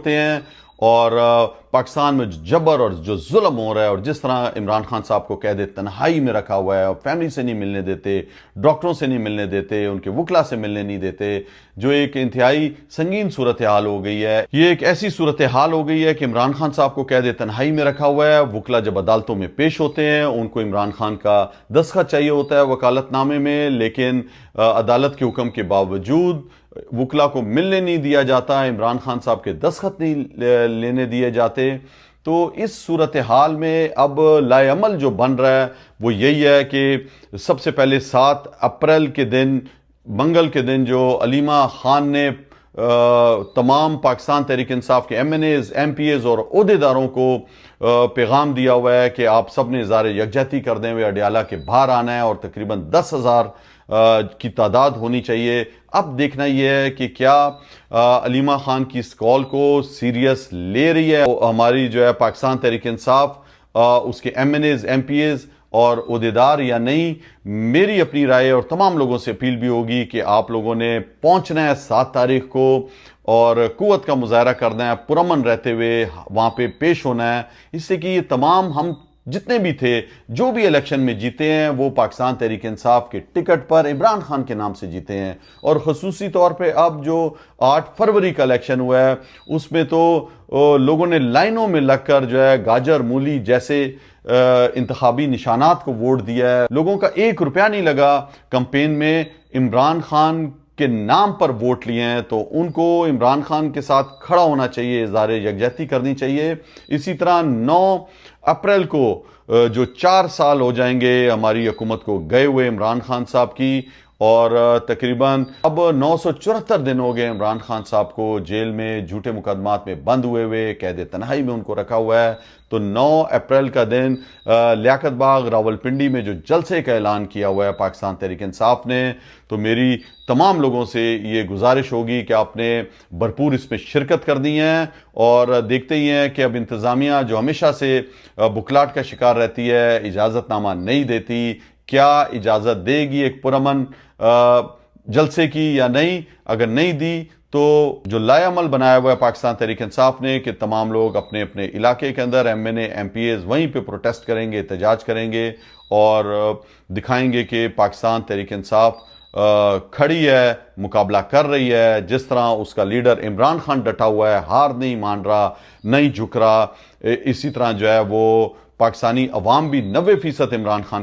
ہوتے ہیں، اور پاکستان میں جو جبر اور جو ظلم ہو رہا ہے، اور جس طرح عمران خان صاحب کو قید تنہائی میں رکھا ہوا ہے، اور فیملی سے نہیں ملنے دیتے، ڈاکٹروں سے نہیں ملنے دیتے، ان کے وکلا سے ملنے نہیں دیتے، جو ایک انتہائی سنگین صورتحال ہو گئی ہے۔ یہ ایک ایسی صورتحال ہو گئی ہے کہ عمران خان صاحب کو قید تنہائی میں رکھا ہوا ہے، وکلا جب عدالتوں میں پیش ہوتے ہیں ان کو عمران خان کا دستخط چاہیے ہوتا ہے وکالت نامے میں، لیکن عدالت کے حکم کے باوجود وکلا کو ملنے نہیں دیا جاتا، عمران خان صاحب کے دستخط نہیں لینے دیے جاتے۔ تو اس صورتحال میں اب لائے عمل جو بن رہا ہے وہ یہی ہے کہ سب سے پہلے 7 اپریل کے دن، منگل کے دن، جو علیمہ خان نے تمام پاکستان تحریک انصاف کے M N As, M P As اور عہدیداروں کو پیغام دیا ہوا ہے کہ آپ سب نے اظہار یکجہتی کر دیں ہوئے اڈیالہ کے باہر آنا ہے، اور تقریباً 10,000 کی تعداد ہونی چاہیے۔ اب دیکھنا یہ ہے کہ کیا علیمہ خان کی اس کال کو سیریس لے رہی ہے ہماری جو ہے پاکستان تحریک انصاف، اس کے M N As, M P As اور عہدیدار، یا نہیں۔ میری اپنی رائے اور تمام لوگوں سے اپیل بھی ہوگی کہ آپ لوگوں نے پہنچنا ہے 7 تاریخ کو، اور قوت کا مظاہرہ کرنا ہے، پرامن رہتے ہوئے وہاں پہ پیش ہونا ہے، اس سے کہ یہ تمام ہم جتنے بھی تھے، جو بھی الیکشن میں جیتے ہیں، وہ پاکستان تحریک انصاف کے ٹکٹ پر عمران خان کے نام سے جیتے ہیں۔ اور خصوصی طور پہ اب جو 8 فروری کا الیکشن ہوا ہے، اس میں تو لوگوں نے لائنوں میں لگ کر جو ہے گاجر مولی جیسے انتخابی نشانات کو ووٹ دیا ہے۔ لوگوں کا 1 روپیہ نہیں لگا کمپین میں، عمران خان کے نام پر ووٹ لیے ہیں، تو ان کو عمران خان کے ساتھ کھڑا ہونا چاہیے، اظہار یکجہتی کرنی چاہیے۔ اسی طرح 9 اپریل کو جو 4 سال ہو جائیں گے ہماری حکومت کو گئے ہوئے عمران خان صاحب کی، اور تقریباً اب 974 دن ہو گئے عمران خان صاحب کو جیل میں جھوٹے مقدمات میں بند ہوئے قید تنہائی میں ان کو رکھا ہوا ہے۔ تو 9 اپریل کا دن لیاقت باغ راولپنڈی میں جو جلسے کا اعلان کیا ہوا ہے پاکستان تحریک انصاف نے، تو میری تمام لوگوں سے یہ گزارش ہوگی کہ آپ نے بھرپور اس میں شرکت کرنی ہے، اور دیکھتے ہی ہیں کہ اب انتظامیہ جو ہمیشہ سے بکلاٹ کا شکار رہتی ہے، اجازت نامہ نہیں دیتی، کیا اجازت دے گی ایک پرامن جلسے کی یا نہیں؟ اگر نہیں دی تو جو لائے عمل بنایا ہوا ہے پاکستان تحریک انصاف نے کہ تمام لوگ اپنے اپنے علاقے کے اندر ایم این اے، ایم پی ایز وہیں پہ پروٹیسٹ کریں گے، احتجاج کریں گے، اور دکھائیں گے کہ پاکستان تحریک انصاف کھڑی ہے، مقابلہ کر رہی ہے، جس طرح اس کا لیڈر عمران خان ڈٹا ہوا ہے، ہار نہیں مان رہا، نہیں جھک رہا، اسی طرح جو ہے وہ پاکستانی عوام بھی 90% عمران خان